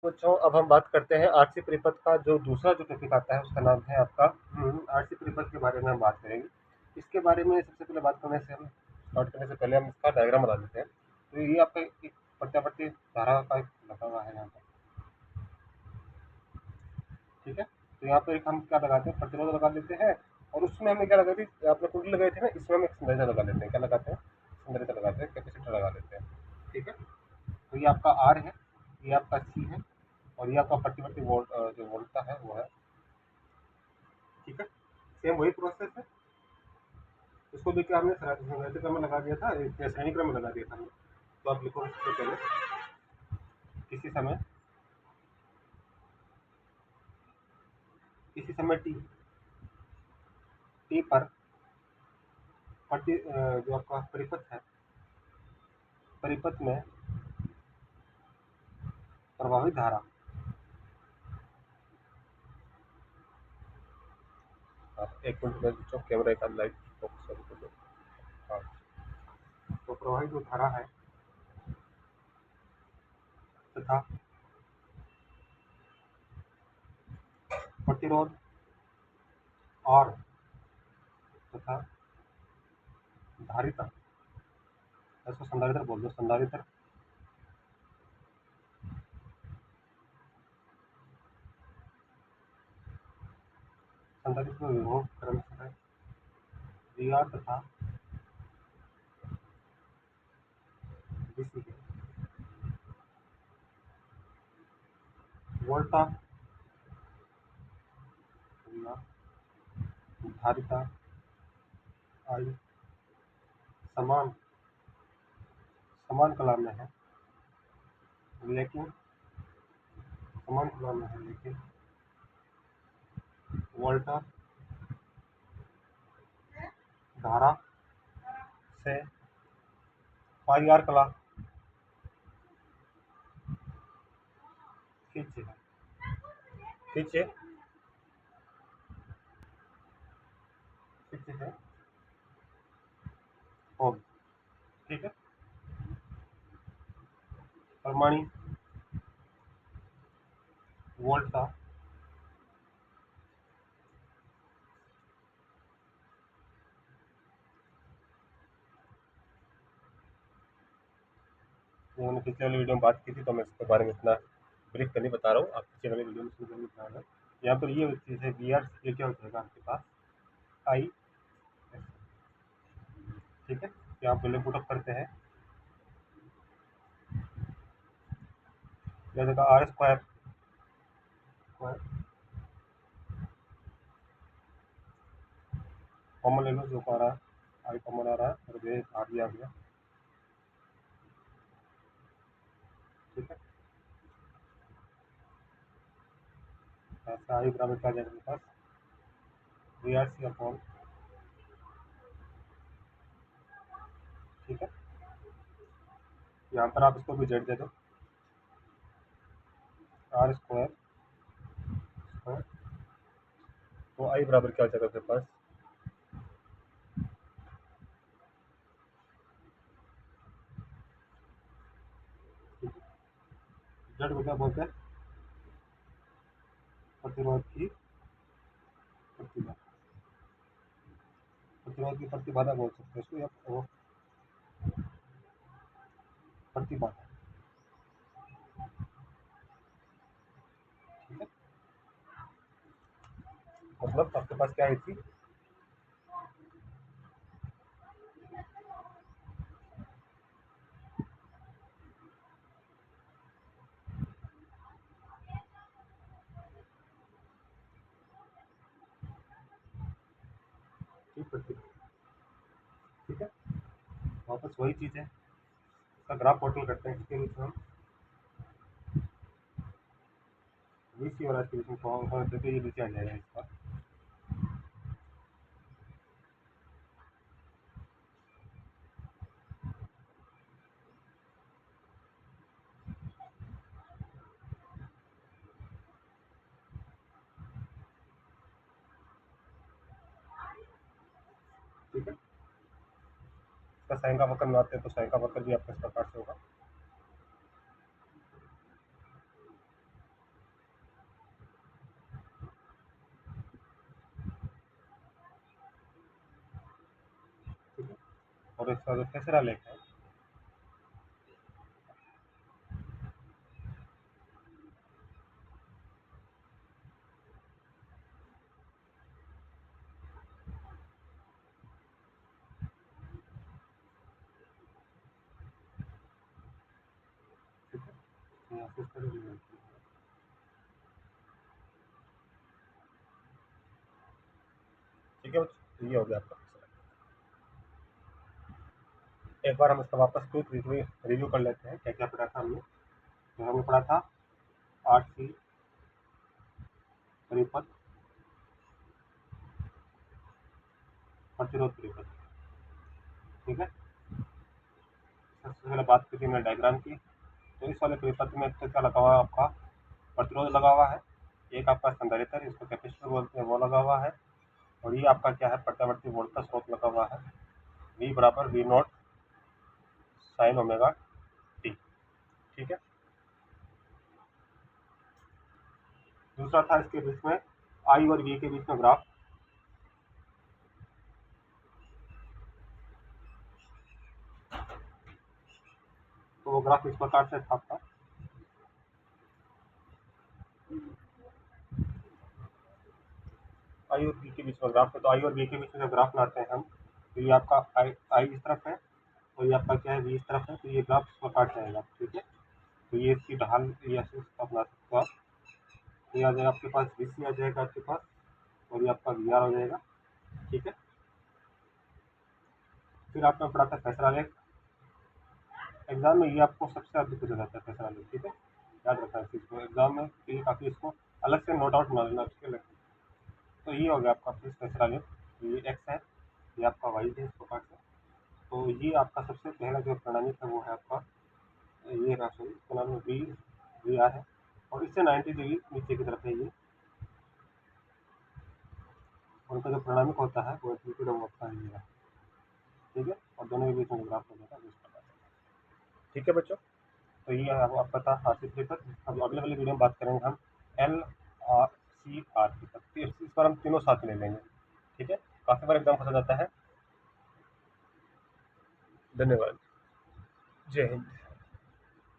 बच्चों, अब हम बात करते हैं आरसी परिपथ का। जो दूसरा जो टॉपिक आता है उसका नाम है आपका आरसी परिपथ के बारे में हम बात करेंगे। इसके बारे में सबसे पहले बात करने से हम स्टार्ट करने से पहले हम इसका डायग्राम बना देते हैं। तो ये आपका एक प्रत्यावर्ती धारा का एक लगा हुआ है यहाँ पर, ठीक है। तो यहाँ पर एक हम क्या लगाते हैं, प्रतिरोध लगा देते हैं, और उसमें हमें क्या लगा दी, आपने कुंडली लगाई थी ना, इसमें हम एक संधारित्र लगा लेते हैं। क्या लगाते हैं? संधारित्र लगाते हैं, कैपेसिटर लगा लेते हैं, ठीक है। तो ये आपका आर है, ये आपका सी है, और ये आपका प्रतिवर्ती वोल्ट जो वोल्टता है वो है, ठीक है। सेम वही प्रोसेस है, इसको देखिए हमने संधारित्र क्रम में लगा दिया था, श्रेणी क्रम में लगा दिया था हमने। तो आप लिखो सबसे पहले किसी समय टी पर जो आपका परिपथ है, परिपथ में प्रभावित धारा, एक मिनट में बच्चों कैमरा का लाइट फोकस कर दो। हाँ, तो प्रवाहित जो धारा है तथा प्रतिरोध और तथा धारिता, इसको संधारित्र बोल दो, संधारित्र संधारित्र में विभव क्रमशः वी आर तथा VC वोल्टा धारिता आई समान समान कला में है, लेकिन समान कला में है, लेकिन वोल्टा धारा से पाई आर कला खींचे खींचे खींचे है होगी, ठीक है। परमाणु वोल्ट का जो मैंने पिछले वाली वीडियो में बात की थी, तो मैं इसके बारे में इतना ब्रीफ कर नहीं बता रहा हूँ, आप पिछले वाली वीडियो में सुन जरूर ध्यान है। यहाँ पर ये चीज़ है बी आर, ये क्या हो जाएगा आपके पास आई, ठीक है। यहाँ पहले पुटअप करते हैं, जैसे आर स्क्वायर कॉमन ले लो, जो आ रहा है आई कॉमन आ रहा है, और ये आ गया, ठीक है। ऐसा आई बराबर क्या आ जाएगा मेरे पास वी आर सी अपॉन, ठीक है। यहाँ पर आप इसको भी जेड दे दो, आर स्क्वायर स्क्वायर, तो आई बराबर क्या हो जाएगा मेरे पास, जेड को क्या बोलते हैं, प्रतिरोध की प्रतिबाधा, प्रतिरोध की प्रतिबाधा बोल सकते हैं इसको, या वो प्रतिबाधा, ठीक है। मतलब आपके पास क्या आई थी, ठीक है। वापस वही चीज़ है, इसका ग्राफ पोर्टल करते हैं, इसके बीच में हम VC और आज के बीच में फॉर्म कर देते, ये नीचे आ जाएगा इसका, ठीक है। इसका साइन का वक्र बनाते हैं, तो साइन का वक्र भी आपका इस प्रकार से होगा, और इसका जो तीसरा लेख है ठीक है, यहाँ से इस तरह से ठीक है बच्चों, ये हो गया आपका तीसरा। एक बार हम इसका वापस क्विक रिव्यू कर लेते हैं क्या क्या पढ़ा था हमने। तो हमने पढ़ा था 8C परिपथ, प्रतिरोध परिपथ, ठीक है। सबसे पहले बात की थी हमने डायग्राम की। तो इस वाले परिपथ में क्या लगा हुआ है आपका, प्रतिरोध लगा हुआ है, एक आपका संधारित्र इसको कैपेसिटर बोलते हैं वो लगा हुआ है, और ये आपका क्या है, प्रत्यावर्ती वोल्ट का स्रोत लगा हुआ है, V बराबर V not sine omega T, ठीक है। दूसरा था इसके बीच में I और V के बीच में ग्राफ, तो वो ग्राफ इस प्रकार से था आपका। I और V के बीच में ग्राफ है, तो I और V के बीच में जब ग्राफ लाते हैं हम, तो ये आपका I इस तरफ है और ये आपका क्या है, V इस तरफ है, तो ये ग्राफ इस प्रकार से आएगा, ठीक है। तो ये इसकी ढाल ये ऐसे अपना सकते हो आप, ये आ जाएगा आपके पास VC आ जाएगा आपके पास, और ये आपका VR हो जाएगा, ठीक है। फिर आपने पढ़ा था फैसला लेख, एग्जाम में ये आपको सबसे अधिक पूछा जाता है फैसला लेख, ठीक है, याद रखना इस चीज़ को, एग्जाम में ये काफ़ी इसको अलग से नोट आउट बना लेना उसके लिए। तो ये हो गया आपका फिर फैसला लेख, ये एक्स है, ये आपका वाई है इस प्रकार से। तो ये आपका सबसे पहला जो प्रणाली है वो है आपका ये राशि, इसका नाम है VR है, और इससे 90 डिग्री नीचे की तरफ है ये, उनका जो प्राणामिक होता है वो एम्पलीट्यूड होता है ये, ठीक है, और दोनों के बीच में ग्राफ हो जाता है इस प्रकार से, ठीक है बच्चों। तो ये आपका था आरसी पेपर। अब अगले वाले वीडियो में बात करेंगे हम LRCR पेपर, तो इस बार हम तीनों साथ ले लेंगे, ठीक है। काफ़ी बार एग्जाम फंसा जाता है। धन्यवाद, जय हिंद।